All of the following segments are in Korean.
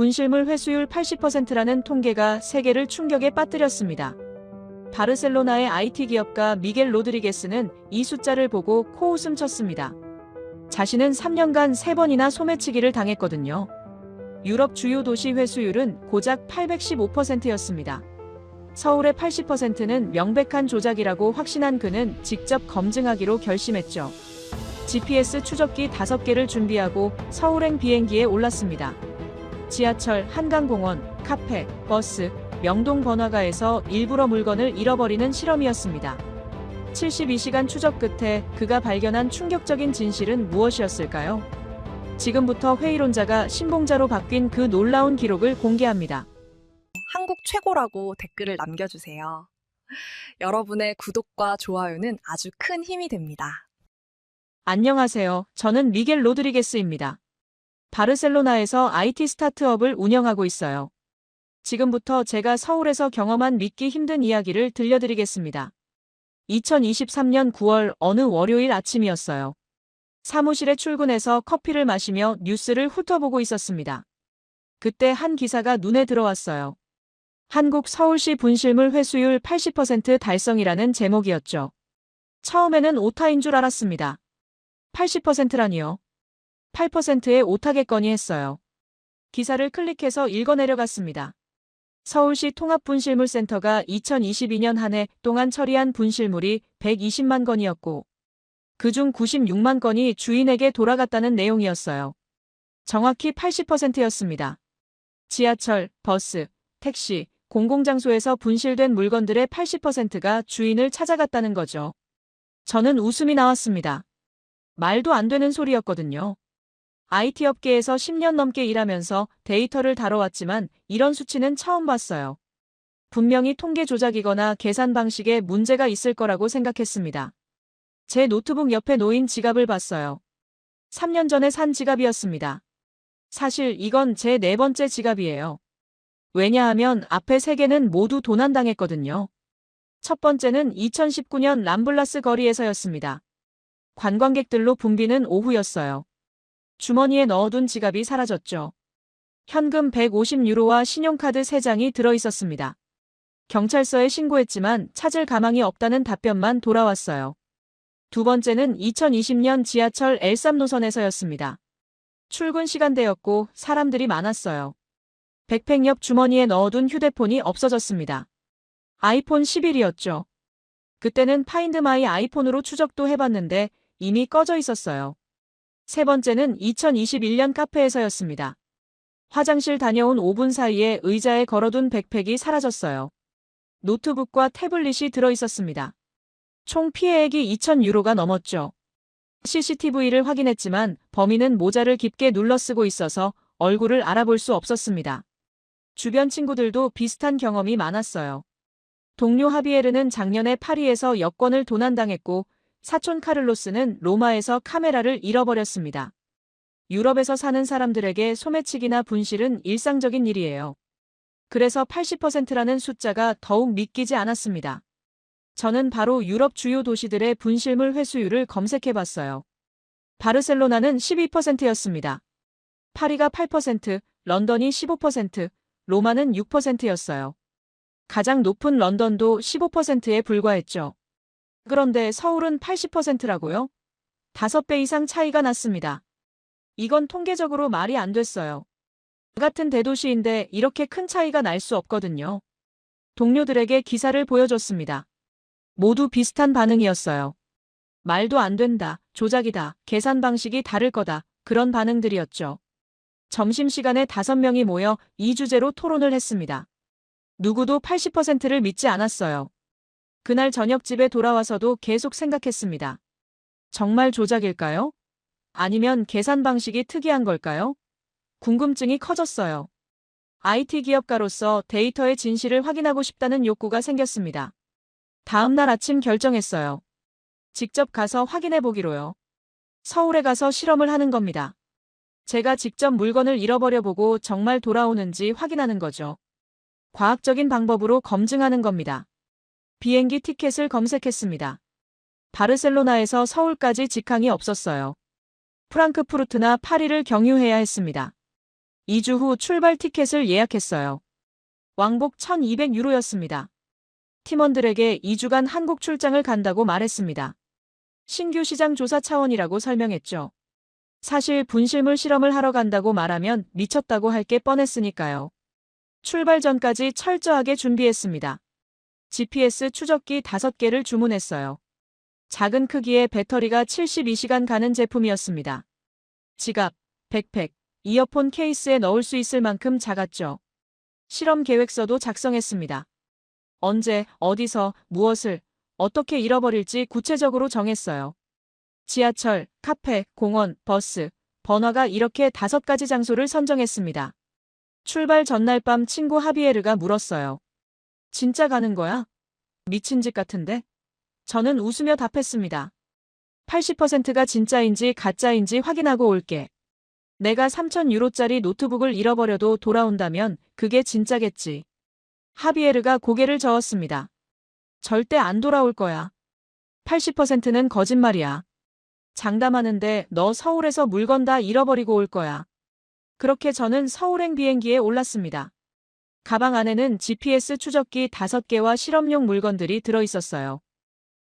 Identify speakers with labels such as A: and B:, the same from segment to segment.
A: 분실물 회수율 80%라는 통계가 세계를 충격에 빠뜨렸습니다. 바르셀로나의 IT 기업가 미겔 로드리게스는 이 숫자를 보고 코웃음 쳤습니다. 자신은 3년간 3번이나 소매치기를 당했거든요. 유럽 주요 도시 회수율은 고작 815%였습니다. 서울의 80%는 명백한 조작이라고 확신한 그는 직접 검증하기로 결심했죠. GPS 추적기 5개를 준비하고 서울행 비행기에 올랐습니다. 지하철, 한강공원, 카페, 버스, 명동 번화가에서 일부러 물건을 잃어버리는 실험이었습니다. 72시간 추적 끝에 그가 발견한 충격적인 진실은 무엇이었을까요? 지금부터 회의론자가 신봉자로 바뀐 그 놀라운 기록을 공개합니다.
B: 한국 최고라고 댓글을 남겨주세요. 여러분의 구독과 좋아요는 아주 큰 힘이 됩니다.
A: 안녕하세요. 저는 미겔 로드리게스입니다. 바르셀로나에서 IT 스타트업을 운영하고 있어요. 지금부터 제가 서울에서 경험한 믿기 힘든 이야기를 들려드리겠습니다. 2023년 9월 어느 월요일 아침이었어요. 사무실에 출근해서 커피를 마시며 뉴스를 훑어보고 있었습니다. 그때 한 기사가 눈에 들어왔어요. 한국 서울시 분실물 회수율 80% 달성이라는 제목이었죠. 처음에는 오타인 줄 알았습니다. 80%라니요. 8%에 오타겠거니 했어요. 기사를 클릭해서 읽어내려갔습니다. 서울시 통합분실물센터가 2022년 한 해 동안 처리한 분실물이 120만 건이었고 그중 96만 건이 주인에게 돌아갔다는 내용이었어요. 정확히 80%였습니다. 지하철, 버스, 택시, 공공장소에서 분실된 물건들의 80%가 주인을 찾아갔다는 거죠. 저는 웃음이 나왔습니다. 말도 안 되는 소리였거든요. IT 업계에서 10년 넘게 일하면서 데이터를 다뤄왔지만 이런 수치는 처음 봤어요. 분명히 통계 조작이거나 계산 방식에 문제가 있을 거라고 생각했습니다. 제 노트북 옆에 놓인 지갑을 봤어요. 3년 전에 산 지갑이었습니다. 사실 이건 제 4번째 지갑이에요. 왜냐하면 앞에 3개는 모두 도난당했거든요. 첫 번째는 2019년 람블라스 거리에서였습니다. 관광객들로 붐비는 오후였어요. 주머니에 넣어둔 지갑이 사라졌죠. 현금 150유로와 신용카드 3장이 들어있었습니다. 경찰서에 신고했지만 찾을 가망이 없다는 답변만 돌아왔어요. 두 번째는 2020년 지하철 L3 노선에서였습니다. 출근 시간대였고 사람들이 많았어요. 백팩 옆 주머니에 넣어둔 휴대폰이 없어졌습니다. 아이폰 11이었죠. 그때는 파인드 마이 아이폰으로 추적도 해봤는데 이미 꺼져 있었어요. 세 번째는 2021년 카페에서였습니다. 화장실 다녀온 5분 사이에 의자에 걸어둔 백팩이 사라졌어요. 노트북과 태블릿이 들어있었습니다. 총 피해액이 2,000유로가 넘었죠. CCTV를 확인했지만 범인은 모자를 깊게 눌러쓰고 있어서 얼굴을 알아볼 수 없었습니다. 주변 친구들도 비슷한 경험이 많았어요. 동료 하비에르는 작년에 파리에서 여권을 도난당했고 사촌 카를로스는 로마에서 카메라를 잃어버렸습니다. 유럽에서 사는 사람들에게 소매치기나 분실은 일상적인 일이에요. 그래서 80%라는 숫자가 더욱 믿기지 않았습니다. 저는 바로 유럽 주요 도시들의 분실물 회수율을 검색해봤어요. 바르셀로나는 12%였습니다. 파리가 8%, 런던이 15%, 로마는 6%였어요. 가장 높은 런던도 15%에 불과했죠. 그런데 서울은 80%라고요? 5배 이상 차이가 났습니다. 이건 통계적으로 말이 안 됐어요. 같은 대도시인데 이렇게 큰 차이가 날 수 없거든요. 동료들에게 기사를 보여줬습니다. 모두 비슷한 반응이었어요. 말도 안 된다, 조작이다, 계산 방식이 다를 거다, 그런 반응들이었죠. 점심시간에 5명이 모여 이 주제로 토론을 했습니다. 누구도 80%를 믿지 않았어요. 그날 저녁 집에 돌아와서도 계속 생각했습니다. 정말 조작일까요? 아니면 계산 방식이 특이한 걸까요? 궁금증이 커졌어요. IT 기업가로서 데이터의 진실을 확인하고 싶다는 욕구가 생겼습니다. 다음 날 아침 결정했어요. 직접 가서 확인해 보기로요. 서울에 가서 실험을 하는 겁니다. 제가 직접 물건을 잃어버려 보고 정말 돌아오는지 확인하는 거죠. 과학적인 방법으로 검증하는 겁니다. 비행기 티켓을 검색했습니다. 바르셀로나에서 서울까지 직항이 없었어요. 프랑크푸르트나 파리를 경유해야 했습니다. 2주 후 출발 티켓을 예약했어요. 왕복 1,200유로였습니다. 팀원들에게 2주간 한국 출장을 간다고 말했습니다. 신규 시장 조사 차원이라고 설명했죠. 사실 분실물 실험을 하러 간다고 말하면 미쳤다고 할 게 뻔했으니까요. 출발 전까지 철저하게 준비했습니다. GPS 추적기 5개를 주문했어요. 작은 크기의 배터리가 72시간 가는 제품이었습니다. 지갑, 백팩, 이어폰 케이스에 넣을 수 있을 만큼 작았죠. 실험 계획서도 작성했습니다. 언제, 어디서, 무엇을, 어떻게 잃어버릴지 구체적으로 정했어요. 지하철, 카페, 공원, 버스, 번화가 이렇게 5가지 장소를 선정했습니다. 출발 전날 밤 친구 하비에르가 물었어요. 진짜 가는 거야? 미친 짓 같은데? 저는 웃으며 답했습니다. 80%가 진짜인지 가짜인지 확인하고 올게. 내가 3,000유로짜리 노트북을 잃어버려도 돌아온다면 그게 진짜겠지. 하비에르가 고개를 저었습니다. 절대 안 돌아올 거야. 80%는 거짓말이야. 장담하는데 너 서울에서 물건 다 잃어버리고 올 거야. 그렇게 저는 서울행 비행기에 올랐습니다. 가방 안에는 GPS 추적기 5개와 실험용 물건들이 들어있었어요.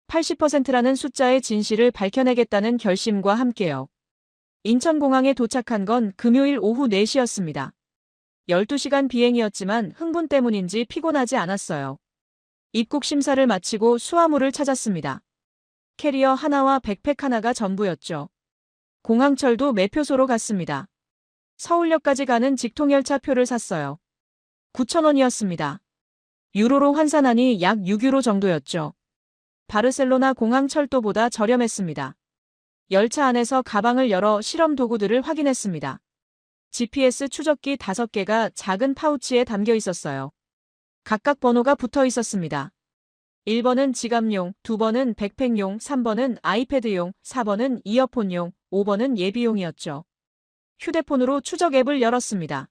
A: 80%라는 숫자의 진실을 밝혀내겠다는 결심과 함께요. 인천공항에 도착한 건 금요일 오후 4시였습니다. 12시간 비행이었지만 흥분 때문인지 피곤하지 않았어요. 입국 심사를 마치고 수화물을 찾았습니다. 캐리어 하나와 백팩 하나가 전부였죠. 공항철도 매표소로 갔습니다. 서울역까지 가는 직통열차 표를 샀어요. 9,000원이었습니다. 유로로 환산하니 약 6유로 정도였죠. 바르셀로나 공항철도보다 저렴했습니다. 열차 안에서 가방을 열어 실험 도구들을 확인했습니다. GPS 추적기 5개가 작은 파우치에 담겨 있었어요. 각각 번호가 붙어 있었습니다. 1번은 지갑용, 2번은 백팩용, 3번은 아이패드용, 4번은 이어폰용, 5번은 예비용이었죠. 휴대폰으로 추적 앱을 열었습니다.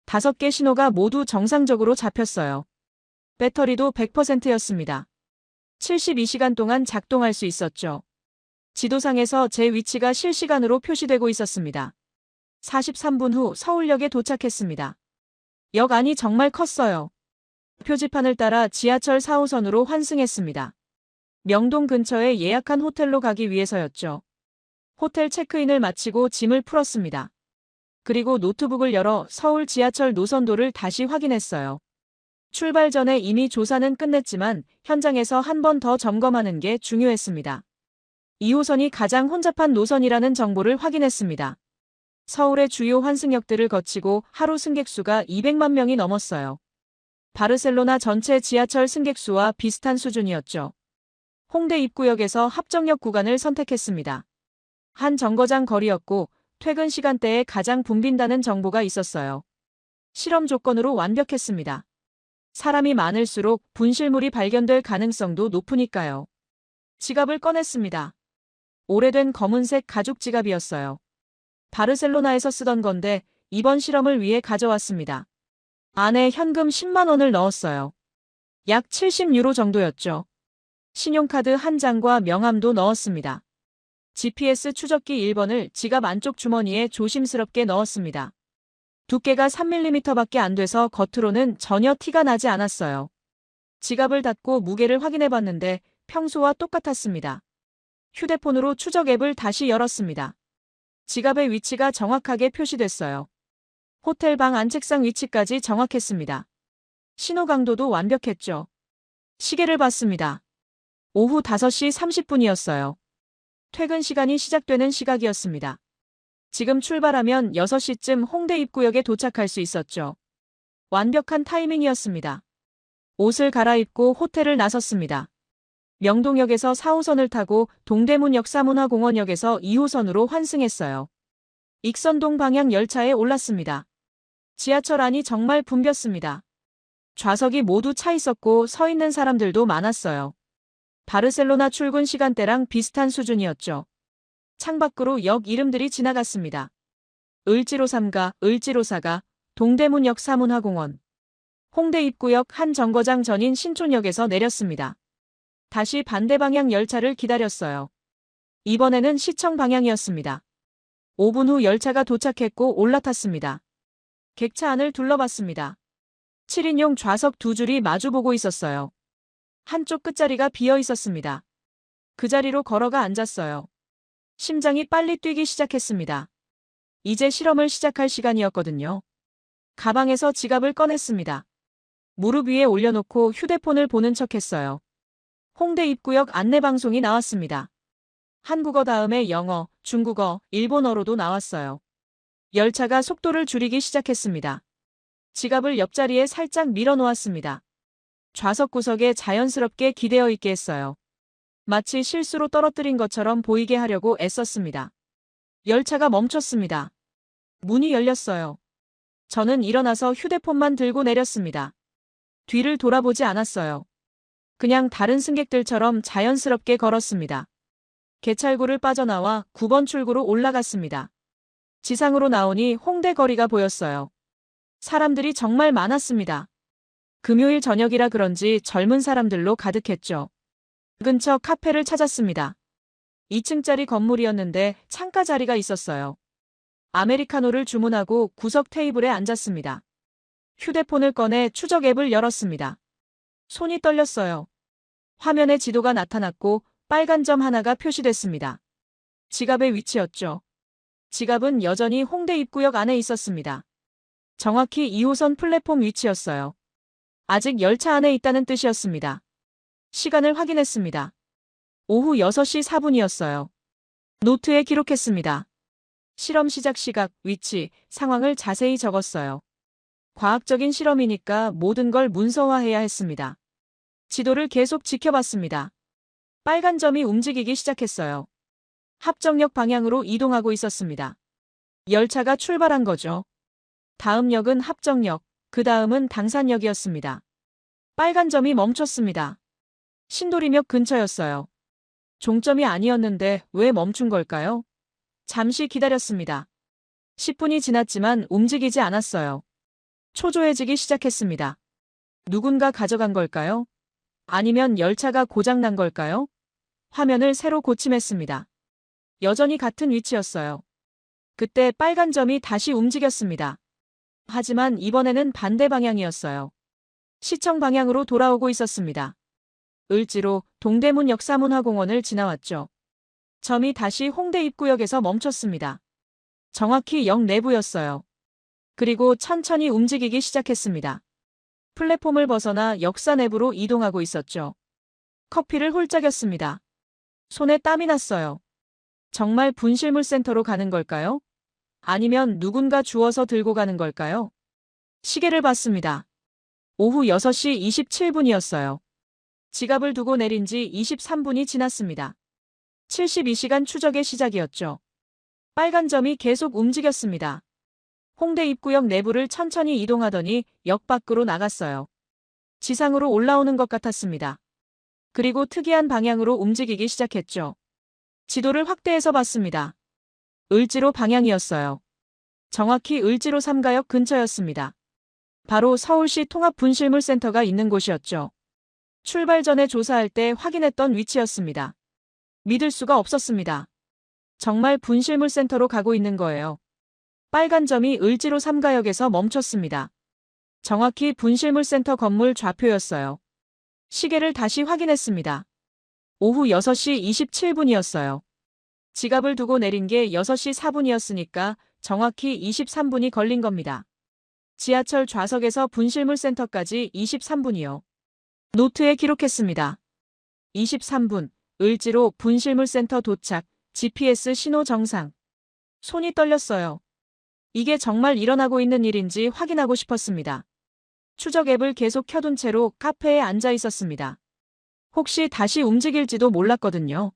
A: 5개 신호가 모두 정상적으로 잡혔어요. 배터리도 100%였습니다. 72시간 동안 작동할 수 있었죠. 지도상에서 제 위치가 실시간으로 표시되고 있었습니다. 43분 후 서울역에 도착했습니다. 역 안이 정말 컸어요. 표지판을 따라 지하철 4호선으로 환승했습니다. 명동 근처에 예약한 호텔로 가기 위해서였죠. 호텔 체크인을 마치고 짐을 풀었습니다. 그리고 노트북을 열어 서울 지하철 노선도를 다시 확인했어요. 출발 전에 이미 조사는 끝냈지만 현장에서 한 번 더 점검하는 게 중요했습니다. 2호선이 가장 혼잡한 노선이라는 정보를 확인했습니다. 서울의 주요 환승역들을 거치고 하루 승객 수가 200만 명이 넘었어요. 바르셀로나 전체 지하철 승객 수와 비슷한 수준이었죠. 홍대 입구역에서 합정역 구간을 선택했습니다. 한 정거장 거리였고 퇴근 시간대에 가장 붐빈다는 정보가 있었어요. 실험 조건으로 완벽했습니다. 사람이 많을수록 분실물이 발견될 가능성도 높으니까요. 지갑을 꺼냈습니다. 오래된 검은색 가죽 지갑이었어요. 바르셀로나에서 쓰던 건데 이번 실험을 위해 가져왔습니다. 안에 현금 10만 원을 넣었어요. 약 70유로 정도였죠. 신용카드 한 장과 명함도 넣었습니다. GPS 추적기 1번을 지갑 안쪽 주머니에 조심스럽게 넣었습니다. 두께가 3mm밖에 안 돼서 겉으로는 전혀 티가 나지 않았어요. 지갑을 닫고 무게를 확인해봤는데 평소와 똑같았습니다. 휴대폰으로 추적 앱을 다시 열었습니다. 지갑의 위치가 정확하게 표시됐어요. 호텔 방 안책상 위치까지 정확했습니다. 신호 강도도 완벽했죠. 시계를 봤습니다. 오후 5시 30분이었어요. 퇴근 시간이 시작되는 시각이었습니다. 지금 출발하면 6시쯤 홍대 입구역에 도착할 수 있었죠. 완벽한 타이밍이었습니다. 옷을 갈아입고 호텔을 나섰습니다. 명동역에서 4호선을 타고 동대문역 사문화공원역에서 2호선으로 환승했어요. 익선동 방향 열차에 올랐습니다. 지하철 안이 정말 붐볐습니다. 좌석이 모두 차 있었고 서 있는 사람들도 많았어요. 바르셀로나 출근 시간대랑 비슷한 수준이었죠. 창밖으로 역 이름들이 지나갔습니다. 을지로 3가, 을지로 4가, 동대문역 사문화공원. 홍대 입구역 한 정거장 전인 신촌역에서 내렸습니다. 다시 반대 방향 열차를 기다렸어요. 이번에는 시청 방향이었습니다. 5분 후 열차가 도착했고 올라탔습니다. 객차 안을 둘러봤습니다. 7인용 좌석 두 줄이 마주보고 있었어요. 한쪽 끝자리가 비어 있었습니다. 그 자리로 걸어가 앉았어요. 심장이 빨리 뛰기 시작했습니다. 이제 실험을 시작할 시간이었거든요. 가방에서 지갑을 꺼냈습니다. 무릎 위에 올려놓고 휴대폰을 보는 척했어요. 홍대 입구역 안내방송이 나왔습니다. 한국어 다음에 영어, 중국어, 일본어로도 나왔어요. 열차가 속도를 줄이기 시작했습니다. 지갑을 옆자리에 살짝 밀어놓았습니다. 좌석 구석에 자연스럽게 기대어 있게 했어요. 마치 실수로 떨어뜨린 것처럼 보이게 하려고 애썼습니다. 열차가 멈췄습니다. 문이 열렸어요. 저는 일어나서 휴대폰만 들고 내렸습니다. 뒤를 돌아보지 않았어요. 그냥 다른 승객들처럼 자연스럽게 걸었습니다. 개찰구를 빠져나와 9번 출구로 올라갔습니다. 지상으로 나오니 홍대 거리가 보였어요. 사람들이 정말 많았습니다. 금요일 저녁이라 그런지 젊은 사람들로 가득했죠. 근처 카페를 찾았습니다. 2층짜리 건물이었는데 창가 자리가 있었어요. 아메리카노를 주문하고 구석 테이블에 앉았습니다. 휴대폰을 꺼내 추적 앱을 열었습니다. 손이 떨렸어요. 화면에 지도가 나타났고 빨간 점 하나가 표시됐습니다. 지갑의 위치였죠. 지갑은 여전히 홍대 입구역 안에 있었습니다. 정확히 2호선 플랫폼 위치였어요. 아직 열차 안에 있다는 뜻이었습니다. 시간을 확인했습니다. 오후 6시 4분이었어요. 노트에 기록했습니다. 실험 시작 시각, 위치, 상황을 자세히 적었어요. 과학적인 실험이니까 모든 걸 문서화해야 했습니다. 지도를 계속 지켜봤습니다. 빨간 점이 움직이기 시작했어요. 합정역 방향으로 이동하고 있었습니다. 열차가 출발한 거죠. 다음 역은 합정역, 그 다음은 당산역이었습니다. 빨간 점이 멈췄습니다. 신도림역 근처였어요. 종점이 아니었는데 왜 멈춘 걸까요? 잠시 기다렸습니다. 10분이 지났지만 움직이지 않았어요. 초조해지기 시작했습니다. 누군가 가져간 걸까요? 아니면 열차가 고장난 걸까요? 화면을 새로 고침했습니다. 여전히 같은 위치였어요. 그때 빨간 점이 다시 움직였습니다. 하지만 이번에는 반대 방향이었어요. 시청 방향으로 돌아오고 있었습니다. 을지로 동대문 역사문화공원을 지나왔죠. 점이 다시 홍대 입구역에서 멈췄습니다. 정확히 역 내부였어요. 그리고 천천히 움직이기 시작했습니다. 플랫폼을 벗어나 역사 내부로 이동하고 있었죠. 커피를 홀짝였습니다. 손에 땀이 났어요. 정말 분실물 센터로 가는 걸까요? 아니면 누군가 주워서 들고 가는 걸까요? 시계를 봤습니다. 오후 6시 27분이었어요. 지갑을 두고 내린 지 23분이 지났습니다. 72시간 추적의 시작이었죠. 빨간 점이 계속 움직였습니다. 홍대 입구역 내부를 천천히 이동하더니 역 밖으로 나갔어요. 지상으로 올라오는 것 같았습니다. 그리고 특이한 방향으로 움직이기 시작했죠. 지도를 확대해서 봤습니다. 을지로 방향이었어요. 정확히 을지로 3가역 근처였습니다. 바로 서울시 통합분실물센터가 있는 곳이었죠. 출발 전에 조사할 때 확인했던 위치였습니다. 믿을 수가 없었습니다. 정말 분실물센터로 가고 있는 거예요. 빨간 점이 을지로 3가역에서 멈췄습니다. 정확히 분실물센터 건물 좌표였어요. 시계를 다시 확인했습니다. 오후 6시 27분이었어요. 지갑을 두고 내린 게 6시 4분이었으니까 정확히 23분이 걸린 겁니다. 지하철 좌석에서 분실물센터까지 23분이요. 노트에 기록했습니다. 23분, 을지로 분실물센터 도착, GPS 신호 정상. 손이 떨렸어요. 이게 정말 일어나고 있는 일인지 확인하고 싶었습니다. 추적 앱을 계속 켜둔 채로 카페에 앉아 있었습니다. 혹시 다시 움직일지도 몰랐거든요.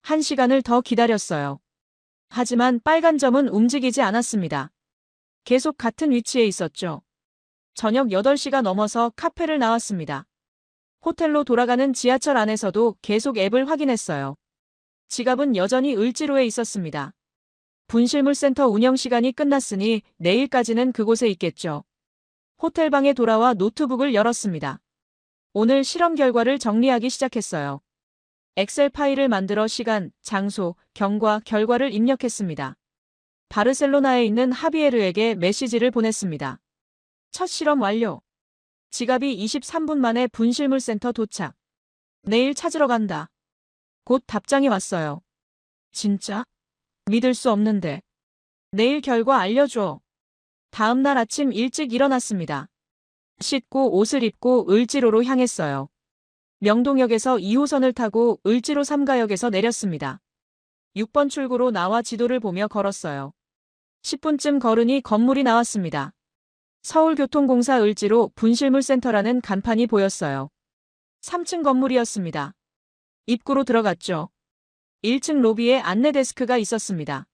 A: 1시간을 더 기다렸어요. 하지만 빨간 점은 움직이지 않았습니다. 계속 같은 위치에 있었죠. 저녁 8시가 넘어서 카페를 나왔습니다. 호텔로 돌아가는 지하철 안에서도 계속 앱을 확인했어요. 지갑은 여전히 을지로에 있었습니다. 분실물센터 운영 시간이 끝났으니 내일까지는 그곳에 있겠죠. 호텔방에 돌아와 노트북을 열었습니다. 오늘 실험 결과를 정리하기 시작했어요. 엑셀 파일을 만들어 시간, 장소, 경과, 결과를 입력했습니다. 바르셀로나에 있는 하비에르에게 메시지를 보냈습니다. 첫 실험 완료. 지갑이 23분 만에 분실물 센터 도착. 내일 찾으러 간다. 곧 답장이 왔어요. 진짜? 믿을 수 없는데. 내일 결과 알려줘. 다음 날 아침 일찍 일어났습니다. 씻고 옷을 입고 을지로로 향했어요. 명동역에서 2호선을 타고 을지로 3가역에서 내렸습니다. 6번 출구로 나와 지도를 보며 걸었어요. 10분쯤 걸으니 건물이 나왔습니다. 서울교통공사 을지로 분실물센터라는 간판이 보였어요. 3층 건물이었습니다. 입구로 들어갔죠. 1층 로비에 안내 데스크가 있었습니다.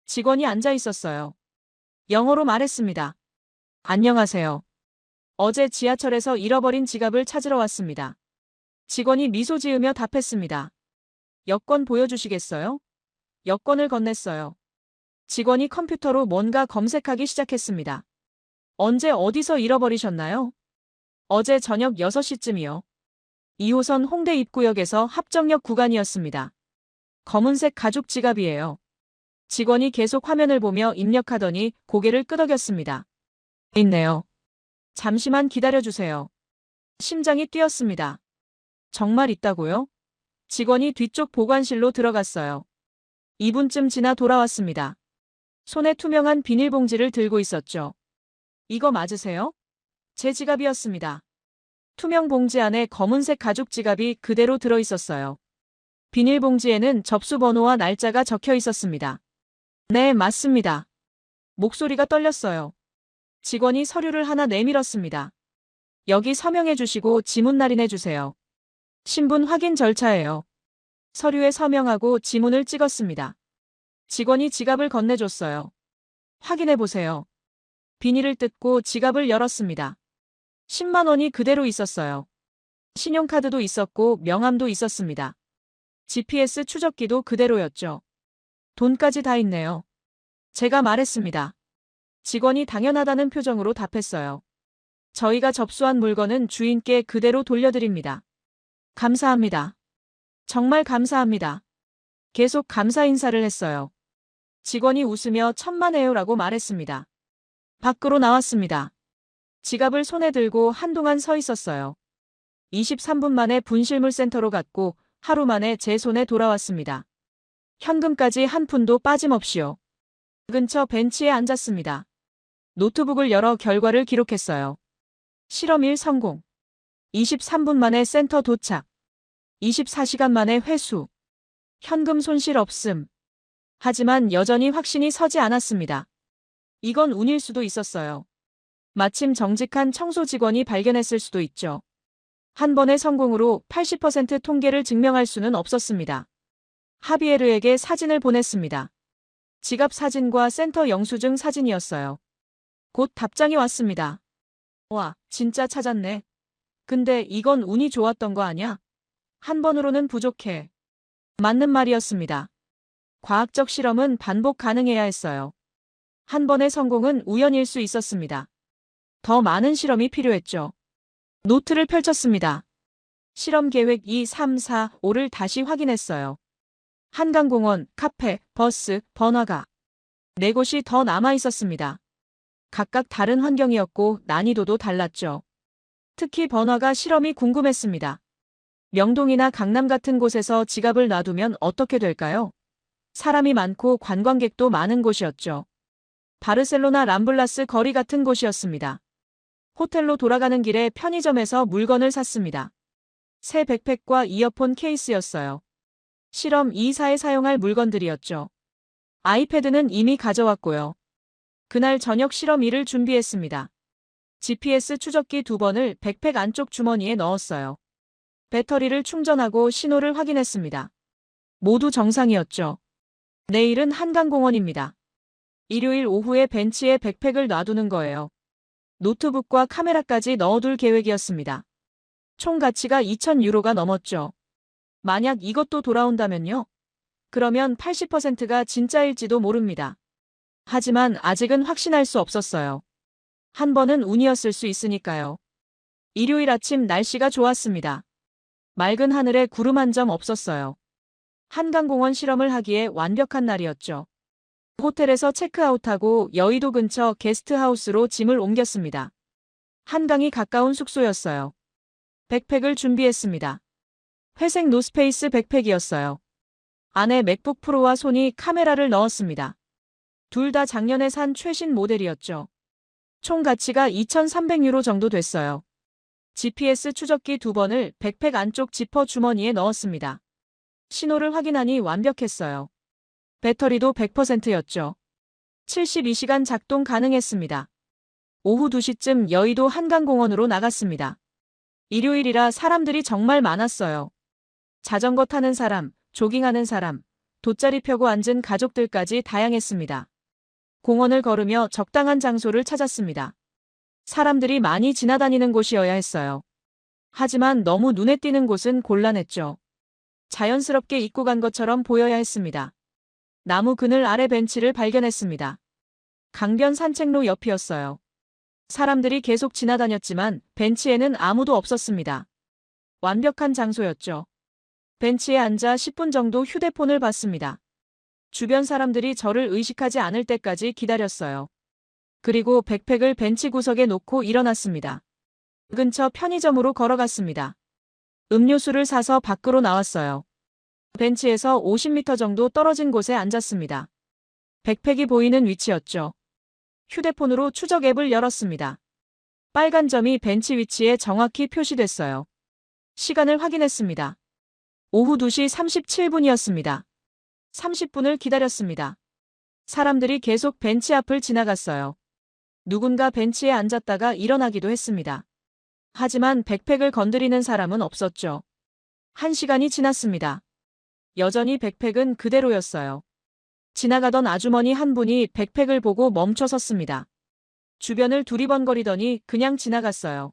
A: 직원이 앉아 있었어요. 영어로 말했습니다. 안녕하세요. 어제 지하철에서 잃어버린 지갑을 찾으러 왔습니다. 직원이 미소 지으며 답했습니다. 여권 보여주시겠어요? 여권을 건넸어요. 직원이 컴퓨터로 뭔가 검색하기 시작했습니다. 언제 어디서 잃어버리셨나요? 어제 저녁 6시쯤이요. 2호선 홍대 입구역에서 합정역 구간이었습니다. 검은색 가죽 지갑이에요. 직원이 계속 화면을 보며 입력하더니 고개를 끄덕였습니다. 있네요. 잠시만 기다려주세요. 심장이 뛰었습니다. 정말 있다고요? 직원이 뒤쪽 보관실로 들어갔어요. 2분쯤 지나 돌아왔습니다. 손에 투명한 비닐봉지를 들고 있었죠. 이거 맞으세요? 제 지갑이었습니다. 투명 봉지 안에 검은색 가죽 지갑이 그대로 들어 있었어요. 비닐봉지에는 접수 번호와 날짜가 적혀 있었습니다. 네, 맞습니다. 목소리가 떨렸어요. 직원이 서류를 하나 내밀었습니다. 여기 서명해 주시고 지문 날인해 주세요. 신분 확인 절차예요. 서류에 서명하고 지문을 찍었습니다. 직원이 지갑을 건네줬어요. 확인해 보세요. 비닐을 뜯고 지갑을 열었습니다. 10만 원이 그대로 있었어요. 신용카드도 있었고 명함도 있었습니다. GPS 추적기도 그대로였죠. 돈까지 다 있네요. 제가 말했습니다. 직원이 당연하다는 표정으로 답했어요. 저희가 접수한 물건은 주인께 그대로 돌려드립니다. 감사합니다. 정말 감사합니다. 계속 감사 인사를 했어요. 직원이 웃으며 천만에요라고 말했습니다. 밖으로 나왔습니다. 지갑을 손에 들고 한동안 서 있었어요. 23분 만에 분실물센터로 갔고 하루 만에 제 손에 돌아왔습니다. 현금까지 한 푼도 빠짐없이요. 근처 벤치에 앉았습니다. 노트북을 열어 결과를 기록했어요. 실험 1 성공. 23분 만에 센터 도착. 24시간 만에 회수. 현금 손실 없음. 하지만 여전히 확신이 서지 않았습니다. 이건 운일 수도 있었어요. 마침 정직한 청소 직원이 발견했을 수도 있죠. 한 번의 성공으로 80% 통계를 증명할 수는 없었습니다. 하비에르에게 사진을 보냈습니다. 지갑 사진과 센터 영수증 사진이었어요. 곧 답장이 왔습니다. 와, 진짜 찾았네. 근데 이건 운이 좋았던 거 아냐? 한 번으로는 부족해. 맞는 말이었습니다. 과학적 실험은 반복 가능해야 했어요. 한 번의 성공은 우연일 수 있었습니다. 더 많은 실험이 필요했죠. 노트를 펼쳤습니다. 실험 계획 2, 3, 4, 5를 다시 확인했어요. 한강공원, 카페, 버스, 번화가. 4곳이 더 남아 있었습니다. 각각 다른 환경이었고 난이도도 달랐죠. 특히 번화가 실험이 궁금했습니다. 명동이나 강남 같은 곳에서 지갑을 놔두면 어떻게 될까요? 사람이 많고 관광객도 많은 곳이었죠. 바르셀로나 람블라스 거리 같은 곳이었습니다. 호텔로 돌아가는 길에 편의점에서 물건을 샀습니다. 새 백팩과 이어폰 케이스였어요. 실험 2사에 사용할 물건들이었죠. 아이패드는 이미 가져왔고요. 그날 저녁 실험 1을 준비했습니다. GPS 추적기 2번을 백팩 안쪽 주머니에 넣었어요. 배터리를 충전하고 신호를 확인했습니다. 모두 정상이었죠. 내일은 한강공원입니다. 일요일 오후에 벤치에 백팩을 놔두는 거예요. 노트북과 카메라까지 넣어둘 계획이었습니다. 총 가치가 2,000유로가 넘었죠. 만약 이것도 돌아온다면요? 그러면 80%가 진짜일지도 모릅니다. 하지만 아직은 확신할 수 없었어요. 한 번은 운이었을 수 있으니까요. 일요일 아침 날씨가 좋았습니다. 맑은 하늘에 구름 한 점 없었어요. 한강공원 실험을 하기에 완벽한 날이었죠. 호텔에서 체크아웃하고 여의도 근처 게스트하우스로 짐을 옮겼습니다. 한강이 가까운 숙소였어요. 백팩을 준비했습니다. 회색 노스페이스 백팩이었어요. 안에 맥북 프로와 소니 카메라를 넣었습니다. 둘 다 작년에 산 최신 모델이었죠. 총 가치가 2,300유로 정도 됐어요. GPS 추적기 2번을 백팩 안쪽 지퍼 주머니에 넣었습니다. 신호를 확인하니 완벽했어요. 배터리도 100%였죠. 72시간 작동 가능했습니다. 오후 2시쯤 여의도 한강공원으로 나갔습니다. 일요일이라 사람들이 정말 많았어요. 자전거 타는 사람, 조깅하는 사람, 돗자리 펴고 앉은 가족들까지 다양했습니다. 공원을 걸으며 적당한 장소를 찾았습니다. 사람들이 많이 지나다니는 곳이어야 했어요. 하지만 너무 눈에 띄는 곳은 곤란했죠. 자연스럽게 입고 간 것처럼 보여야 했습니다. 나무 그늘 아래 벤치를 발견했습니다. 강변 산책로 옆이었어요. 사람들이 계속 지나다녔지만 벤치에는 아무도 없었습니다. 완벽한 장소였죠. 벤치에 앉아 10분 정도 휴대폰을 봤습니다. 주변 사람들이 저를 의식하지 않을 때까지 기다렸어요. 그리고 백팩을 벤치 구석에 놓고 일어났습니다. 근처 편의점으로 걸어갔습니다. 음료수를 사서 밖으로 나왔어요. 벤치에서 50m 정도 떨어진 곳에 앉았습니다. 백팩이 보이는 위치였죠. 휴대폰으로 추적 앱을 열었습니다. 빨간 점이 벤치 위치에 정확히 표시됐어요. 시간을 확인했습니다. 오후 2시 37분이었습니다. 30분을 기다렸습니다. 사람들이 계속 벤치 앞을 지나갔어요. 누군가 벤치에 앉았다가 일어나기도 했습니다. 하지만 백팩을 건드리는 사람은 없었죠. 1시간이 지났습니다. 여전히 백팩은 그대로였어요. 지나가던 아주머니 한 분이 백팩을 보고 멈춰 섰습니다. 주변을 두리번거리더니 그냥 지나갔어요.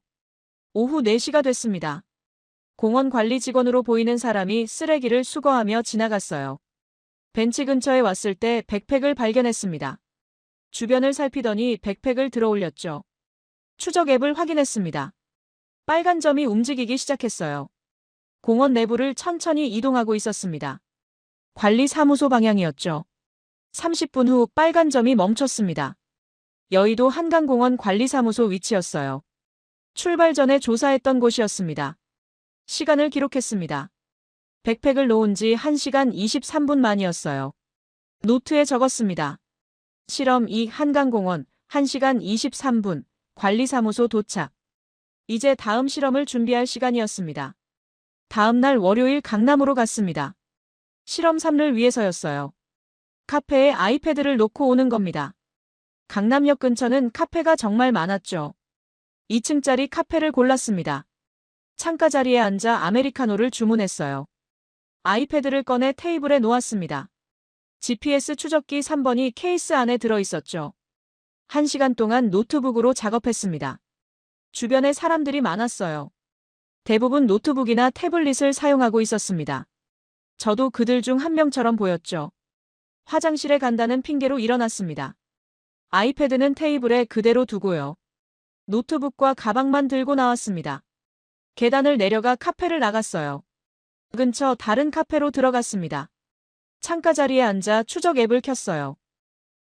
A: 오후 4시가 됐습니다. 공원 관리 직원으로 보이는 사람이 쓰레기를 수거하며 지나갔어요. 벤치 근처에 왔을 때 백팩을 발견했습니다. 주변을 살피더니 백팩을 들어올렸죠. 추적 앱을 확인했습니다. 빨간 점이 움직이기 시작했어요. 공원 내부를 천천히 이동하고 있었습니다. 관리사무소 방향이었죠. 30분 후 빨간 점이 멈췄습니다. 여의도 한강공원 관리사무소 위치였어요. 출발 전에 조사했던 곳이었습니다. 시간을 기록했습니다. 백팩을 놓은 지 1시간 23분 만이었어요. 노트에 적었습니다. 실험 2 한강공원 1시간 23분 관리사무소 도착. 이제 다음 실험을 준비할 시간이었습니다. 다음 날 월요일 강남으로 갔습니다. 실험 3를 위해서였어요. 카페에 아이패드를 놓고 오는 겁니다. 강남역 근처는 카페가 정말 많았죠. 2층짜리 카페를 골랐습니다. 창가 자리에 앉아 아메리카노를 주문했어요. 아이패드를 꺼내 테이블에 놓았습니다. GPS 추적기 3번이 케이스 안에 들어있었죠. 1시간 동안 노트북으로 작업했습니다. 주변에 사람들이 많았어요. 대부분 노트북이나 태블릿을 사용하고 있었습니다. 저도 그들 중 한 명처럼 보였죠. 화장실에 간다는 핑계로 일어났습니다. 아이패드는 테이블에 그대로 두고요. 노트북과 가방만 들고 나왔습니다. 계단을 내려가 카페를 나갔어요. 근처 다른 카페로 들어갔습니다. 창가 자리에 앉아 추적 앱을 켰어요.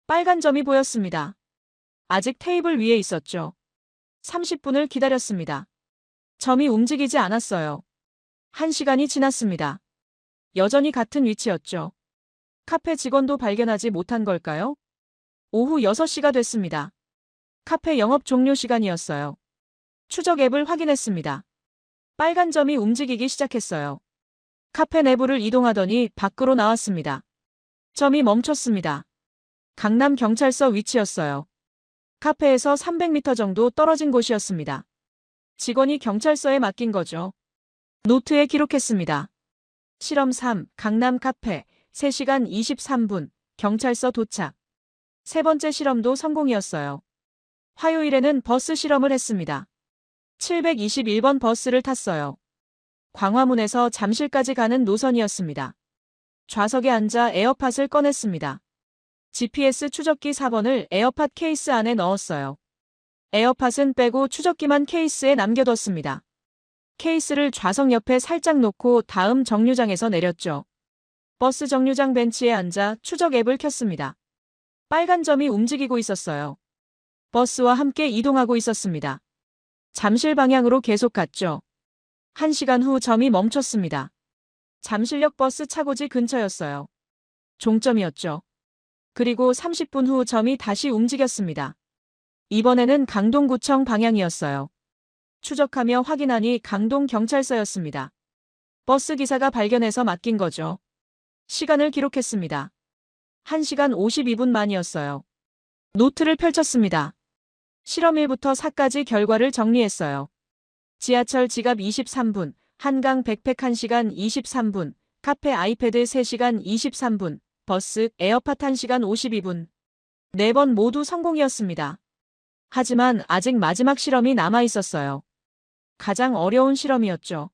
A: 빨간 점이 보였습니다. 아직 테이블 위에 있었죠. 30분을 기다렸습니다. 점이 움직이지 않았어요. 1시간이 지났습니다. 여전히 같은 위치였죠. 카페 직원도 발견하지 못한 걸까요? 오후 6시가 됐습니다. 카페 영업 종료 시간이었어요. 추적 앱을 확인했습니다. 빨간 점이 움직이기 시작했어요. 카페 내부를 이동하더니 밖으로 나왔습니다. 점이 멈췄습니다. 강남경찰서 위치였어요. 카페에서 300m 정도 떨어진 곳이었습니다. 직원이 경찰서에 맡긴 거죠. 노트에 기록했습니다. 실험 3, 강남 카페, 3시간 23분, 경찰서 도착. 세 번째 실험도 성공이었어요. 화요일에는 버스 실험을 했습니다. 721번 버스를 탔어요. 광화문에서 잠실까지 가는 노선이었습니다. 좌석에 앉아 에어팟을 꺼냈습니다. GPS 추적기 4번을 에어팟 케이스 안에 넣었어요. 에어팟은 빼고 추적기만 케이스에 남겨뒀습니다. 케이스를 좌석 옆에 살짝 놓고 다음 정류장에서 내렸죠. 버스 정류장 벤치에 앉아 추적 앱을 켰습니다. 빨간 점이 움직이고 있었어요. 버스와 함께 이동하고 있었습니다. 잠실 방향으로 계속 갔죠. 1시간 후 점이 멈췄습니다. 잠실역 버스 차고지 근처였어요. 종점이었죠. 그리고 30분 후 점이 다시 움직였습니다. 이번에는 강동구청 방향이었어요. 추적하며 확인하니 강동경찰서였습니다. 버스 기사가 발견해서 맡긴 거죠. 시간을 기록했습니다. 1시간 52분 만이었어요. 노트를 펼쳤습니다. 실험 1부터 4까지 결과를 정리했어요. 지하철 지갑 23분, 한강 백팩 1시간 23분, 카페 아이패드 3시간 23분, 버스 에어팟 1시간 52분. 4번 모두 성공이었습니다. 하지만 아직 마지막 실험이 남아 있었어요. 가장 어려운 실험이었죠.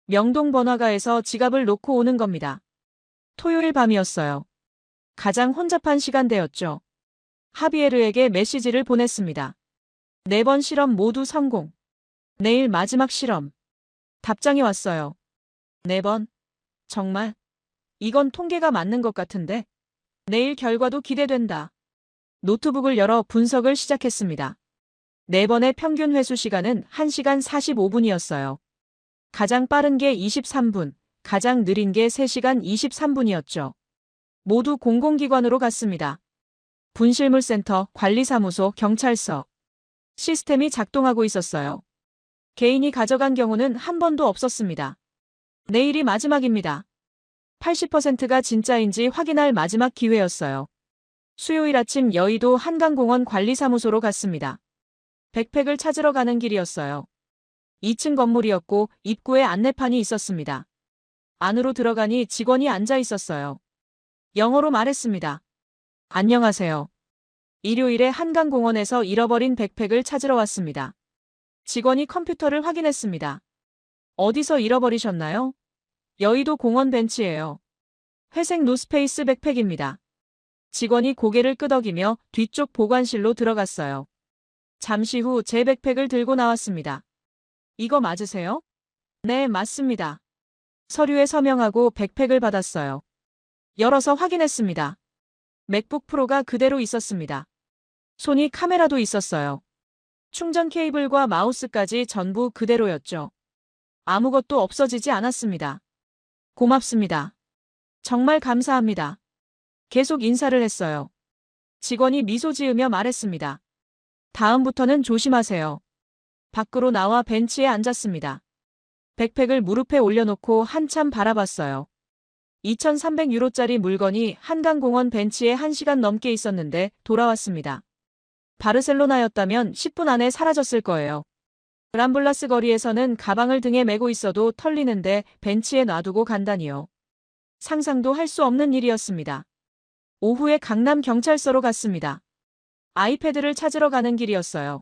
A: 명동 번화가에서 지갑을 놓고 오는 겁니다. 토요일 밤이었어요. 가장 혼잡한 시간대였죠. 하비에르에게 메시지를 보냈습니다. 4번 실험 모두 성공. 내일 마지막 실험. 답장이 왔어요. 4번. 정말? 이건 통계가 맞는 것 같은데. 내일 결과도 기대된다. 노트북을 열어 분석을 시작했습니다. 4번의 평균 회수 시간은 1시간 45분이었어요. 가장 빠른 게 23분, 가장 느린 게 3시간 23분이었죠. 모두 공공기관으로 갔습니다. 분실물센터, 관리사무소, 경찰서. 시스템이 작동하고 있었어요. 개인이 가져간 경우는 한 번도 없었습니다. 내일이 마지막입니다. 80%가 진짜인지 확인할 마지막 기회였어요. 수요일 아침 여의도 한강공원 관리사무소로 갔습니다. 백팩을 찾으러 가는 길이었어요. 2층 건물이었고 입구에 안내판이 있었습니다. 안으로 들어가니 직원이 앉아 있었어요. 영어로 말했습니다. 안녕하세요. 일요일에 한강공원에서 잃어버린 백팩을 찾으러 왔습니다. 직원이 컴퓨터를 확인했습니다. 어디서 잃어버리셨나요? 여의도 공원 벤치예요. 회색 노스페이스 백팩입니다. 직원이 고개를 끄덕이며 뒤쪽 보관실로 들어갔어요. 잠시 후 제 백팩을 들고 나왔습니다. 이거 맞으세요? 네, 맞습니다. 서류에 서명하고 백팩을 받았어요. 열어서 확인했습니다. 맥북 프로가 그대로 있었습니다. 소니 카메라도 있었어요. 충전 케이블과 마우스까지 전부 그대로였죠. 아무것도 없어지지 않았습니다. 고맙습니다. 정말 감사합니다. 계속 인사를 했어요. 직원이 미소 지으며 말했습니다. 다음부터는 조심하세요. 밖으로 나와 벤치에 앉았습니다. 백팩을 무릎에 올려놓고 한참 바라봤어요. 2,300유로짜리 물건이 한강공원 벤치에 1시간 넘게 있었는데 돌아왔습니다. 바르셀로나였다면 10분 안에 사라졌을 거예요. 람블라스 거리에서는 가방을 등에 메고 있어도 털리는데 벤치에 놔두고 간다니요. 상상도 할 수 없는 일이었습니다. 오후에 강남 경찰서로 갔습니다. 아이패드를 찾으러 가는 길이었어요.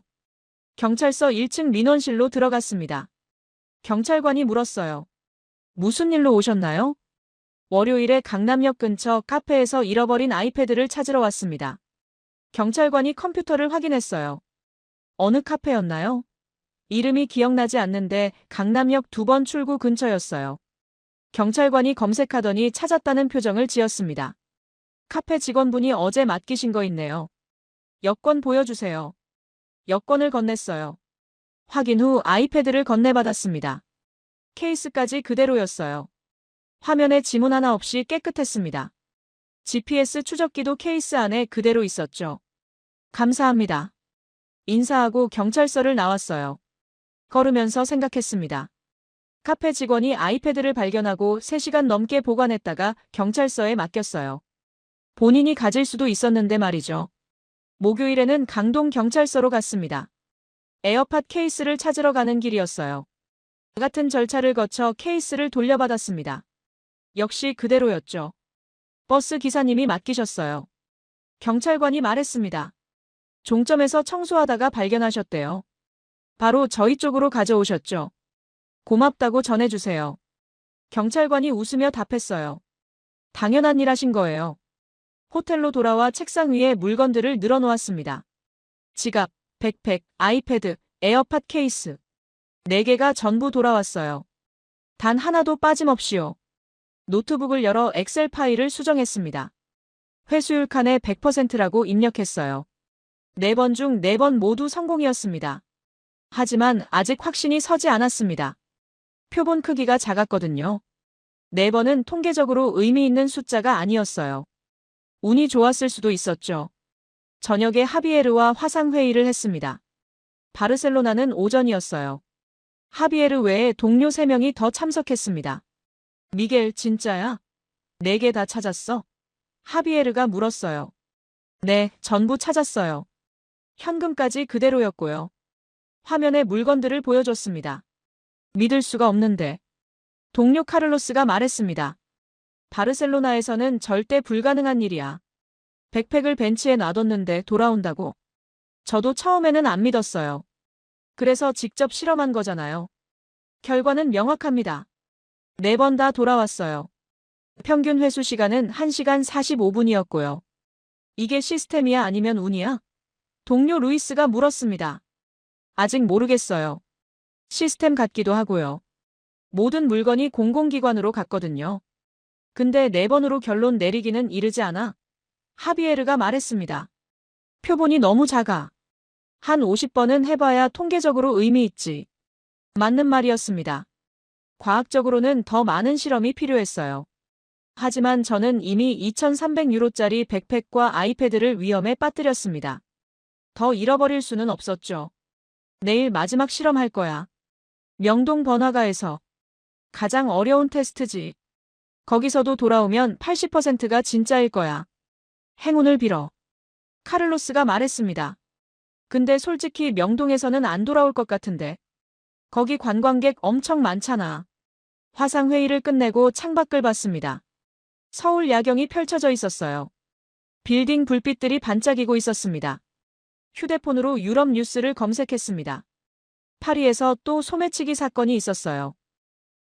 A: 경찰서 1층 민원실로 들어갔습니다. 경찰관이 물었어요. 무슨 일로 오셨나요? 월요일에 강남역 근처 카페에서 잃어버린 아이패드를 찾으러 왔습니다. 경찰관이 컴퓨터를 확인했어요. 어느 카페였나요? 이름이 기억나지 않는데 강남역 2번 출구 근처였어요. 경찰관이 검색하더니 찾았다는 표정을 지었습니다. 카페 직원분이 어제 맡기신 거 있네요. 여권 보여주세요. 여권을 건넸어요. 확인 후 아이패드를 건네받았습니다. 케이스까지 그대로였어요. 화면에 지문 하나 없이 깨끗했습니다. GPS 추적기도 케이스 안에 그대로 있었죠. 감사합니다. 인사하고 경찰서를 나왔어요. 걸으면서 생각했습니다. 카페 직원이 아이패드를 발견하고 3시간 넘게 보관했다가 경찰서에 맡겼어요. 본인이 가질 수도 있었는데 말이죠. 목요일에는 강동경찰서로 갔습니다. 에어팟 케이스를 찾으러 가는 길이었어요. 같은 절차를 거쳐 케이스를 돌려받았습니다. 역시 그대로였죠. 버스 기사님이 맡기셨어요. 경찰관이 말했습니다. 종점에서 청소하다가 발견하셨대요. 바로 저희 쪽으로 가져오셨죠. 고맙다고 전해주세요. 경찰관이 웃으며 답했어요. 당연한 일 하신 거예요. 호텔로 돌아와 책상 위에 물건들을 늘어놓았습니다. 지갑, 백팩, 아이패드, 에어팟 케이스. 4개가 전부 돌아왔어요. 단 하나도 빠짐없이요. 노트북을 열어 엑셀 파일을 수정했습니다. 회수율 칸에 100%라고 입력했어요. 4번 중 4번 모두 성공이었습니다. 하지만 아직 확신이 서지 않았습니다. 표본 크기가 작았거든요. 4번은 통계적으로 의미 있는 숫자가 아니었어요. 운이 좋았을 수도 있었죠. 저녁에 하비에르와 화상회의를 했습니다. 바르셀로나는 오전이었어요. 하비에르 외에 동료 3명이 더 참석했습니다. 미겔, 진짜야? 4개 다 찾았어? 하비에르가 물었어요. 네, 전부 찾았어요. 현금까지 그대로였고요. 화면에 물건들을 보여줬습니다. 믿을 수가 없는데. 동료 카를로스가 말했습니다. 바르셀로나에서는 절대 불가능한 일이야. 백팩을 벤치에 놔뒀는데 돌아온다고. 저도 처음에는 안 믿었어요. 그래서 직접 실험한 거잖아요. 결과는 명확합니다. 4번 다 돌아왔어요. 평균 회수 시간은 1시간 45분이었고요. 이게 시스템이야 아니면 운이야? 동료 루이스가 물었습니다. 아직 모르겠어요. 시스템 같기도 하고요. 모든 물건이 공공기관으로 갔거든요. 근데 4번으로 결론 내리기는 이르지 않아? 하비에르가 말했습니다. 표본이 너무 작아. 한 50번은 해봐야 통계적으로 의미 있지. 맞는 말이었습니다. 과학적으로는 더 많은 실험이 필요했어요. 하지만 저는 이미 2,300유로짜리 백팩과 아이패드를 위험에 빠뜨렸습니다. 더 잃어버릴 수는 없었죠. 내일 마지막 실험할 거야. 명동 번화가에서. 가장 어려운 테스트지. 거기서도 돌아오면 80%가 진짜일 거야. 행운을 빌어. 카를로스가 말했습니다. 근데 솔직히 명동에서는 안 돌아올 것 같은데. 거기 관광객 엄청 많잖아. 화상회의를 끝내고 창밖을 봤습니다. 서울 야경이 펼쳐져 있었어요. 빌딩 불빛들이 반짝이고 있었습니다. 휴대폰으로 유럽 뉴스를 검색했습니다. 파리에서 또 소매치기 사건이 있었어요.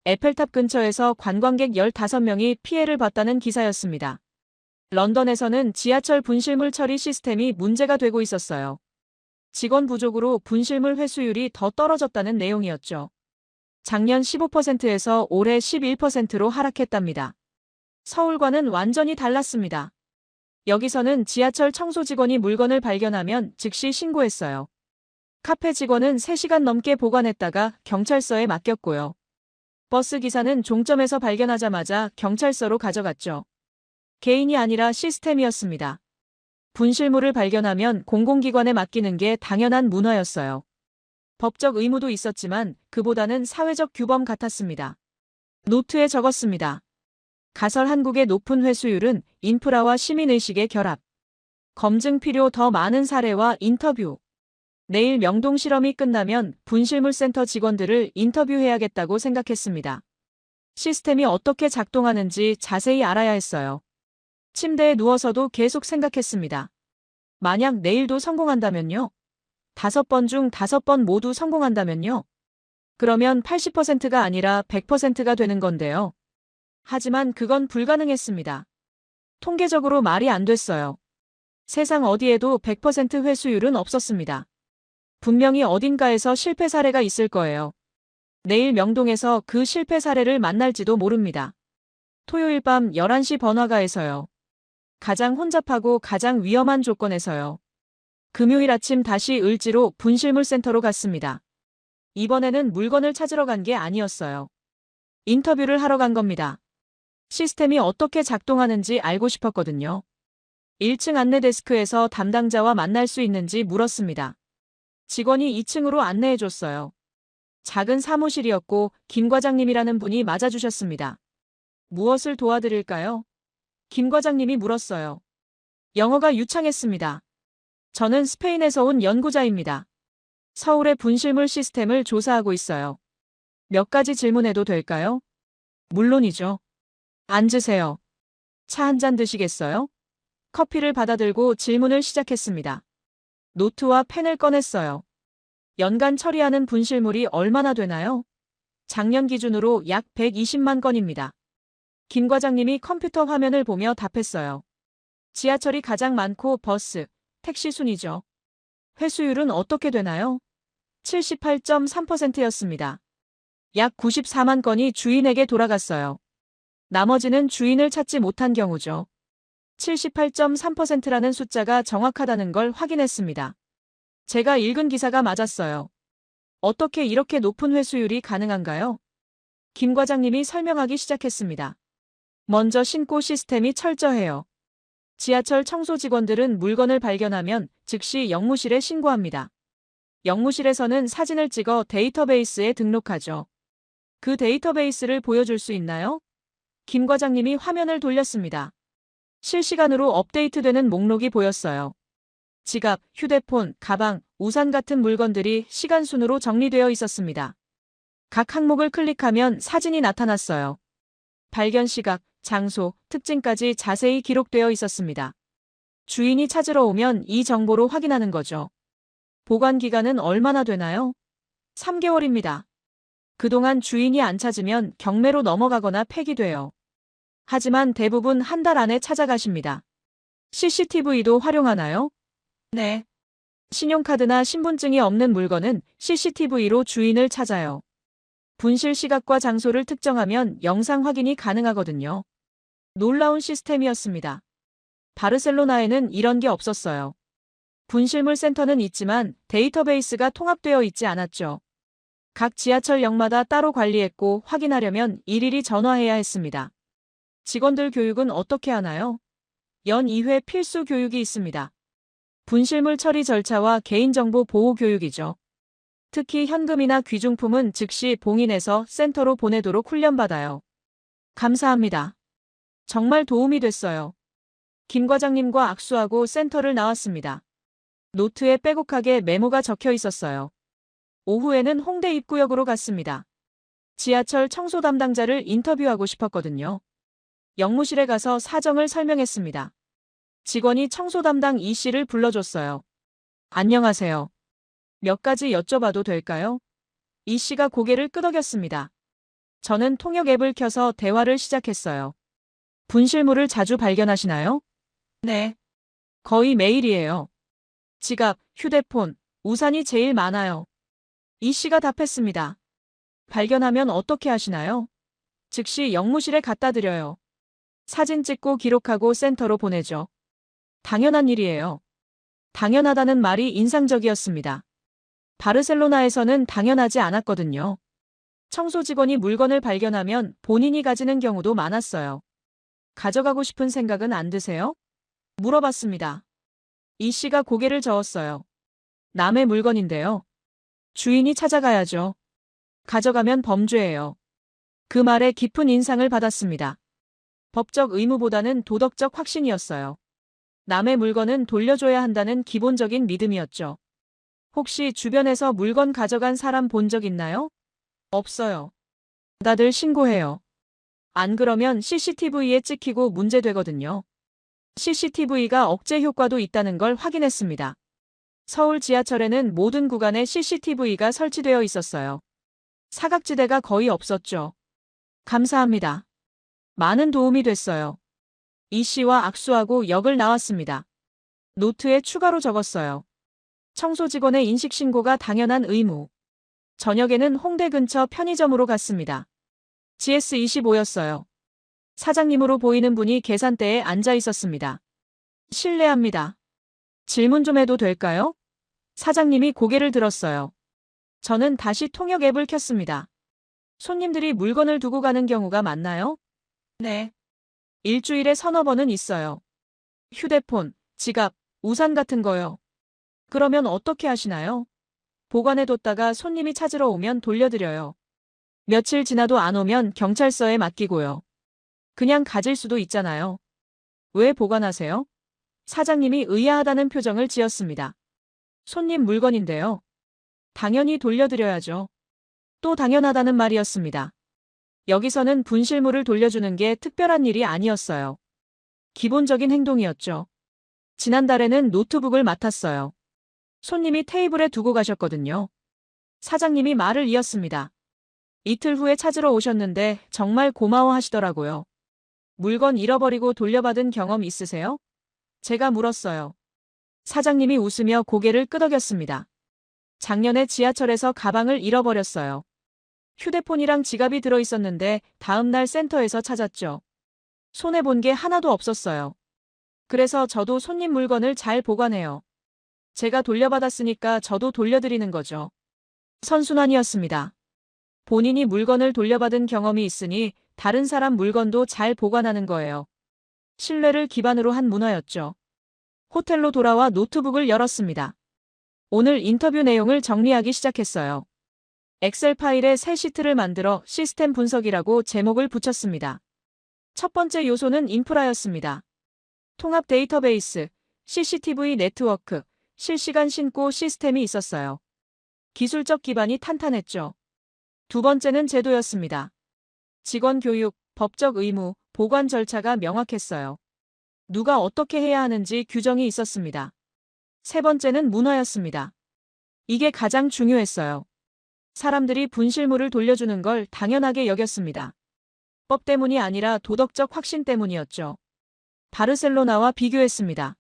A: 에펠탑 근처에서 관광객 15명이 피해를 봤다는 기사였습니다. 런던에서는 지하철 분실물 처리 시스템이 문제가 되고 있었어요. 직원 부족으로 분실물 회수율이 더 떨어졌다는 내용이었죠. 작년 15%에서 올해 11%로 하락했답니다. 서울과는 완전히 달랐습니다. 여기서는 지하철 청소 직원이 물건을 발견하면 즉시 신고했어요. 카페 직원은 3시간 넘게 보관했다가 경찰서에 맡겼고요. 버스 기사는 종점에서 발견하자마자 경찰서로 가져갔죠. 개인이 아니라 시스템이었습니다. 분실물을 발견하면 공공기관에 맡기는 게 당연한 문화였어요. 법적 의무도 있었지만 그보다는 사회적 규범 같았습니다. 노트에 적었습니다. 가설 한국의 높은 회수율은 인프라와 시민의식의 결합. 검증 필요 더 많은 사례와 인터뷰. 내일 명동 실험이 끝나면 분실물 센터 직원들을 인터뷰해야겠다고 생각했습니다. 시스템이 어떻게 작동하는지 자세히 알아야 했어요. 침대에 누워서도 계속 생각했습니다. 만약 내일도 성공한다면요? 5번 중 5번 모두 성공한다면요? 그러면 80%가 아니라 100%가 되는 건데요. 하지만 그건 불가능했습니다. 통계적으로 말이 안 됐어요. 세상 어디에도 100% 회수율은 없었습니다. 분명히 어딘가에서 실패 사례가 있을 거예요. 내일 명동에서 그 실패 사례를 만날지도 모릅니다. 토요일 밤 11시 번화가에서요. 가장 혼잡하고 가장 위험한 조건에서요. 금요일 아침 다시 을지로 분실물 센터로 갔습니다. 이번에는 물건을 찾으러 간 게 아니었어요. 인터뷰를 하러 간 겁니다. 시스템이 어떻게 작동하는지 알고 싶었거든요. 1층 안내 데스크에서 담당자와 만날 수 있는지 물었습니다. 직원이 2층으로 안내해줬어요. 작은 사무실이었고 김 과장님이라는 분이 맞아주셨습니다. 무엇을 도와드릴까요? 김 과장님이 물었어요. 영어가 유창했습니다. 저는 스페인에서 온 연구자입니다. 서울의 분실물 시스템을 조사하고 있어요. 몇 가지 질문해도 될까요? 물론이죠. 앉으세요. 차 한 잔 드시겠어요? 커피를 받아들고 질문을 시작했습니다. 노트와 펜을 꺼냈어요. 연간 처리하는 분실물이 얼마나 되나요? 작년 기준으로 약 120만 건입니다. 김 과장님이 컴퓨터 화면을 보며 답했어요. 지하철이 가장 많고 버스, 택시 순이죠. 회수율은 어떻게 되나요? 78.3%였습니다. 약 94만 건이 주인에게 돌아갔어요. 나머지는 주인을 찾지 못한 경우죠. 78.3%라는 숫자가 정확하다는 걸 확인했습니다. 제가 읽은 기사가 맞았어요. 어떻게 이렇게 높은 회수율이 가능한가요? 김 과장님이 설명하기 시작했습니다. 먼저 신고 시스템이 철저해요. 지하철 청소 직원들은 물건을 발견하면 즉시 영무실에 신고합니다. 영무실에서는 사진을 찍어 데이터베이스에 등록하죠. 그 데이터베이스를 보여줄 수 있나요? 김 과장님이 화면을 돌렸습니다. 실시간으로 업데이트되는 목록이 보였어요. 지갑, 휴대폰, 가방, 우산 같은 물건들이 시간 순으로 정리되어 있었습니다. 각 항목을 클릭하면 사진이 나타났어요. 발견 시각, 장소, 특징까지 자세히 기록되어 있었습니다. 주인이 찾으러 오면 이 정보로 확인하는 거죠. 보관 기간은 얼마나 되나요? 3개월입니다. 그동안 주인이 안 찾으면 경매로 넘어가거나 폐기돼요. 하지만 대부분 한 달 안에 찾아가십니다. CCTV도 활용하나요? 네. 신용카드나 신분증이 없는 물건은 CCTV로 주인을 찾아요. 분실 시각과 장소를 특정하면 영상 확인이 가능하거든요. 놀라운 시스템이었습니다. 바르셀로나에는 이런 게 없었어요. 분실물 센터는 있지만 데이터베이스가 통합되어 있지 않았죠. 각 지하철역마다 따로 관리했고 확인하려면 일일이 전화해야 했습니다. 직원들 교육은 어떻게 하나요? 연 2회 필수 교육이 있습니다. 분실물 처리 절차와 개인정보 보호 교육이죠. 특히 현금이나 귀중품은 즉시 봉인해서 센터로 보내도록 훈련받아요. 감사합니다. 정말 도움이 됐어요. 김 과장님과 악수하고 센터를 나왔습니다. 노트에 빼곡하게 메모가 적혀 있었어요. 오후에는 홍대 입구역으로 갔습니다. 지하철 청소 담당자를 인터뷰하고 싶었거든요. 영무실에 가서 사정을 설명했습니다. 직원이 청소 담당 이 씨를 불러줬어요. 안녕하세요. 몇 가지 여쭤봐도 될까요? 이 씨가 고개를 끄덕였습니다. 저는 통역 앱을 켜서 대화를 시작했어요. 분실물을 자주 발견하시나요? 네. 거의 매일이에요. 지갑, 휴대폰, 우산이 제일 많아요. 이 씨가 답했습니다. 발견하면 어떻게 하시나요? 즉시 영무실에 갖다 드려요. 사진 찍고 기록하고 센터로 보내죠. 당연한 일이에요. 당연하다는 말이 인상적이었습니다. 바르셀로나에서는 당연하지 않았거든요. 청소 직원이 물건을 발견하면 본인이 가지는 경우도 많았어요. 가져가고 싶은 생각은 안 드세요? 물어봤습니다. 이 씨가 고개를 저었어요. 남의 물건인데요. 주인이 찾아가야죠. 가져가면 범죄예요. 그 말에 깊은 인상을 받았습니다. 법적 의무보다는 도덕적 확신이었어요. 남의 물건은 돌려줘야 한다는 기본적인 믿음이었죠. 혹시 주변에서 물건 가져간 사람 본 적 있나요? 없어요. 다들 신고해요. 안 그러면 CCTV에 찍히고 문제되거든요. CCTV가 억제 효과도 있다는 걸 확인했습니다. 서울 지하철에는 모든 구간에 CCTV가 설치되어 있었어요. 사각지대가 거의 없었죠. 감사합니다. 많은 도움이 됐어요. 이 씨와 악수하고 역을 나왔습니다. 노트에 추가로 적었어요. 청소 직원의 인식 신고가 당연한 의무. 저녁에는 홍대 근처 편의점으로 갔습니다. GS25였어요. 사장님으로 보이는 분이 계산대에 앉아 있었습니다. 실례합니다. 질문 좀 해도 될까요? 사장님이 고개를 들었어요. 저는 다시 통역 앱을 켰습니다. 손님들이 물건을 두고 가는 경우가 많나요? 네. 일주일에 서너 번은 있어요. 휴대폰, 지갑, 우산 같은 거요. 그러면 어떻게 하시나요? 보관해뒀다가 손님이 찾으러 오면 돌려드려요. 며칠 지나도 안 오면 경찰서에 맡기고요. 그냥 가질 수도 있잖아요. 왜 보관하세요? 사장님이 의아하다는 표정을 지었습니다. 손님 물건인데요. 당연히 돌려드려야죠. 또 당연하다는 말이었습니다. 여기서는 분실물을 돌려주는 게 특별한 일이 아니었어요. 기본적인 행동이었죠. 지난달에는 노트북을 맡았어요. 손님이 테이블에 두고 가셨거든요. 사장님이 말을 이었습니다. 이틀 후에 찾으러 오셨는데 정말 고마워하시더라고요. 물건 잃어버리고 돌려받은 경험 있으세요? 제가 물었어요. 사장님이 웃으며 고개를 끄덕였습니다. 작년에 지하철에서 가방을 잃어버렸어요. 휴대폰이랑 지갑이 들어있었는데 다음날 센터에서 찾았죠. 손해본 게 하나도 없었어요. 그래서 저도 손님 물건을 잘 보관해요. 제가 돌려받았으니까 저도 돌려드리는 거죠. 선순환이었습니다. 본인이 물건을 돌려받은 경험이 있으니 다른 사람 물건도 잘 보관하는 거예요. 신뢰를 기반으로 한 문화였죠. 호텔로 돌아와 노트북을 열었습니다. 오늘 인터뷰 내용을 정리하기 시작했어요. 엑셀 파일에 새 시트를 만들어 시스템 분석이라고 제목을 붙였습니다. 첫 번째 요소는 인프라였습니다. 통합 데이터베이스, CCTV 네트워크, 실시간 신고 시스템이 있었어요. 기술적 기반이 탄탄했죠. 두 번째는 제도였습니다. 직원 교육, 법적 의무, 보관 절차가 명확했어요. 누가 어떻게 해야 하는지 규정이 있었습니다. 세 번째는 문화였습니다. 이게 가장 중요했어요. 사람들이 분실물을 돌려주는 걸 당연하게 여겼습니다. 법 때문이 아니라 도덕적 확신 때문이었죠. 바르셀로나와 비교했습니다.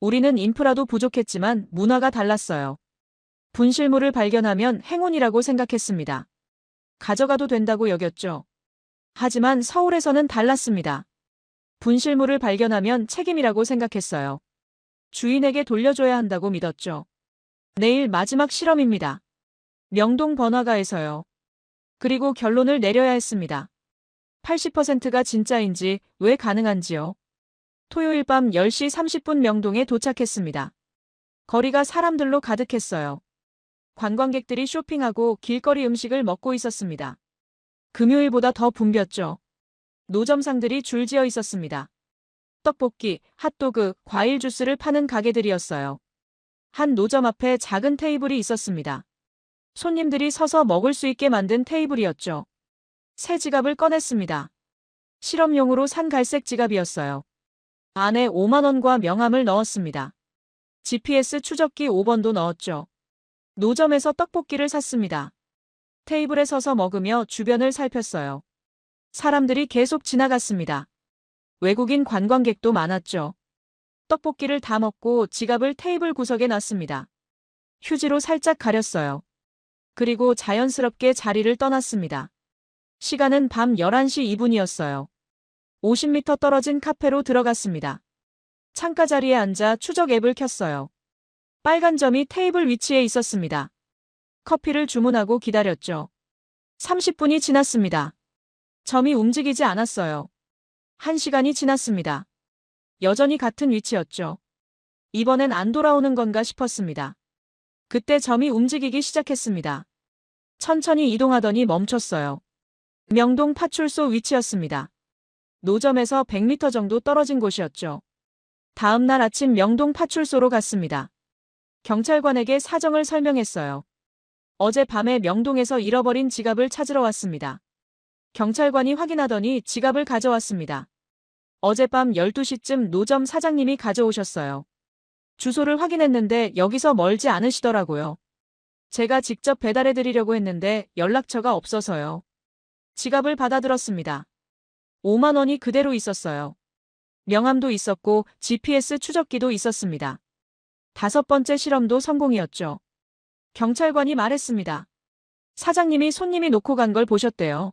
A: 우리는 인프라도 부족했지만 문화가 달랐어요. 분실물을 발견하면 행운이라고 생각했습니다. 가져가도 된다고 여겼죠. 하지만 서울에서는 달랐습니다. 분실물을 발견하면 책임이라고 생각했어요. 주인에게 돌려줘야 한다고 믿었죠. 내일 마지막 실험입니다. 명동 번화가에서요. 그리고 결론을 내려야 했습니다. 80%가 진짜인지 왜 가능한지요. 토요일 밤 10시 30분 명동에 도착했습니다. 거리가 사람들로 가득했어요. 관광객들이 쇼핑하고 길거리 음식을 먹고 있었습니다. 금요일보다 더 붐볐죠. 노점상들이 줄지어 있었습니다. 떡볶이, 핫도그, 과일 주스를 파는 가게들이었어요. 한 노점 앞에 작은 테이블이 있었습니다. 손님들이 서서 먹을 수 있게 만든 테이블이었죠. 새 지갑을 꺼냈습니다. 실험용으로 산 갈색 지갑이었어요. 안에 5만 원과 명함을 넣었습니다. GPS 추적기 5번도 넣었죠. 노점에서 떡볶이를 샀습니다. 테이블에 서서 먹으며 주변을 살폈어요. 사람들이 계속 지나갔습니다. 외국인 관광객도 많았죠. 떡볶이를 다 먹고 지갑을 테이블 구석에 놨습니다. 휴지로 살짝 가렸어요. 그리고 자연스럽게 자리를 떠났습니다. 시간은 밤 11시 2분이었어요. 50m 떨어진 카페로 들어갔습니다. 창가 자리에 앉아 추적 앱을 켰어요. 빨간 점이 테이블 위치에 있었습니다. 커피를 주문하고 기다렸죠. 30분이 지났습니다. 점이 움직이지 않았어요. 1시간이 지났습니다. 여전히 같은 위치였죠. 이번엔 안 돌아오는 건가 싶었습니다. 그때 점이 움직이기 시작했습니다. 천천히 이동하더니 멈췄어요. 명동 파출소 위치였습니다. 노점에서 100m 정도 떨어진 곳이었죠. 다음 날 아침 명동 파출소로 갔습니다. 경찰관에게 사정을 설명했어요. 어젯밤에 명동에서 잃어버린 지갑을 찾으러 왔습니다. 경찰관이 확인하더니 지갑을 가져왔습니다. 어젯밤 12시쯤 노점 사장님이 가져오셨어요. 주소를 확인했는데 여기서 멀지 않으시더라고요. 제가 직접 배달해드리려고 했는데 연락처가 없어서요. 지갑을 받아들었습니다. 5만 원이 그대로 있었어요. 명함도 있었고 GPS 추적기도 있었습니다. 5번째 실험도 성공이었죠. 경찰관이 말했습니다. 사장님이 손님이 놓고 간 걸 보셨대요.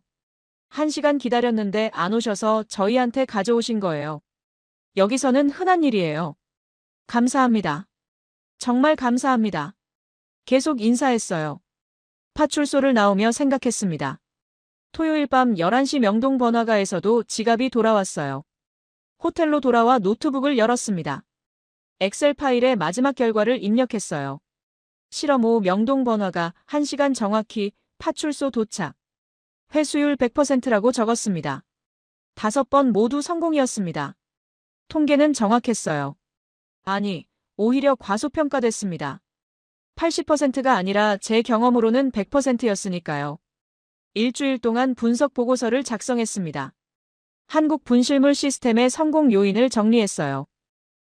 A: 1시간 기다렸는데 안 오셔서 저희한테 가져오신 거예요. 여기서는 흔한 일이에요. 감사합니다. 정말 감사합니다. 계속 인사했어요. 파출소를 나오며 생각했습니다. 토요일 밤 11시 명동 번화가에서도 지갑이 돌아왔어요. 호텔로 돌아와 노트북을 열었습니다. 엑셀 파일에 마지막 결과를 입력했어요. 실험 후 명동 번화가 1시간 정확히 파출소 도착. 회수율 100%라고 적었습니다. 5번 모두 성공이었습니다. 통계는 정확했어요. 아니, 오히려 과소평가됐습니다. 80%가 아니라 제 경험으로는 100%였으니까요. 일주일 동안 분석 보고서를 작성했습니다. 한국 분실물 시스템의 성공 요인을 정리했어요.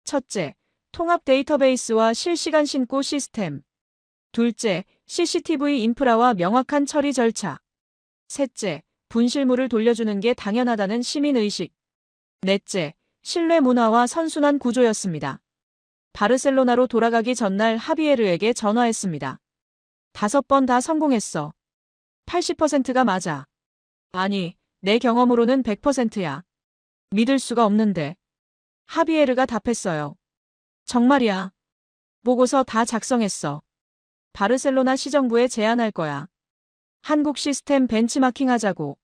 A: 첫째, 통합 데이터베이스와 실시간 신고 시스템. 둘째, CCTV 인프라와 명확한 처리 절차. 셋째, 분실물을 돌려주는 게 당연하다는 시민의식. 넷째, 신뢰 문화와 선순환 구조였습니다. 바르셀로나로 돌아가기 전날 하비에르에게 전화했습니다. 5번 다 성공했어. 80%가 맞아. 아니, 내 경험으로는 100%야. 믿을 수가 없는데. 하비에르가 답했어요. 정말이야. 보고서 다 작성했어. 바르셀로나 시정부에 제안할 거야. 한국 시스템 벤치마킹 하자고.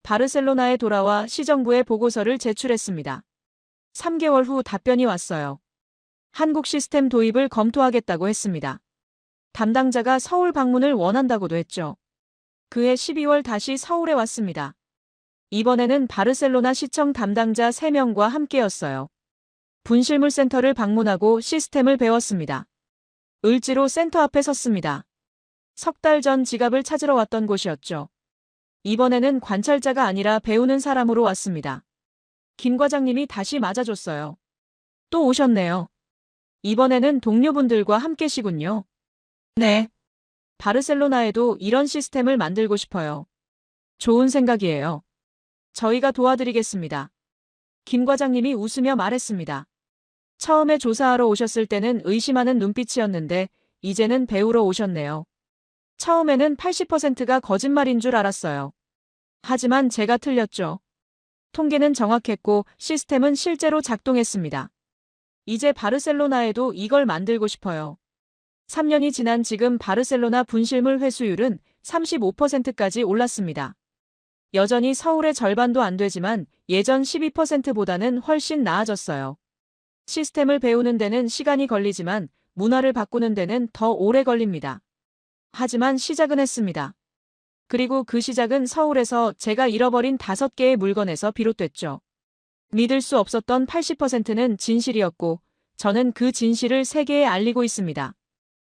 A: 바르셀로나에 돌아와 시정부에 보고서를 제출했습니다. 3개월 후 답변이 왔어요. 한국 시스템 도입을 검토하겠다고 했습니다. 담당자가 서울 방문을 원한다고도 했죠. 그해 12월 다시 서울에 왔습니다. 이번에는 바르셀로나 시청 담당자 3명과 함께였어요. 분실물 센터를 방문하고 시스템을 배웠습니다. 을지로 센터 앞에 섰습니다. 석 달 전 지갑을 찾으러 왔던 곳이었죠. 이번에는 관찰자가 아니라 배우는 사람으로 왔습니다. 김 과장님이 다시 맞아줬어요. 또 오셨네요. 이번에는 동료분들과 함께시군요. 네. 바르셀로나에도 이런 시스템을 만들고 싶어요. 좋은 생각이에요. 저희가 도와드리겠습니다. 김 과장님이 웃으며 말했습니다. 처음에 조사하러 오셨을 때는 의심하는 눈빛이었는데 이제는 배우러 오셨네요. 처음에는 80%가 거짓말인 줄 알았어요. 하지만 제가 틀렸죠. 통계는 정확했고 시스템은 실제로 작동했습니다. 이제 바르셀로나에도 이걸 만들고 싶어요. 3년이 지난 지금 바르셀로나 분실물 회수율은 35%까지 올랐습니다. 여전히 서울의 절반도 안 되지만 예전 12%보다는 훨씬 나아졌어요. 시스템을 배우는 데는 시간이 걸리지만 문화를 바꾸는 데는 더 오래 걸립니다. 하지만 시작은 했습니다. 그리고 그 시작은 서울에서 제가 잃어버린 5개의 물건에서 비롯됐죠. 믿을 수 없었던 80%는 진실이었고 저는 그 진실을 세계에 알리고 있습니다.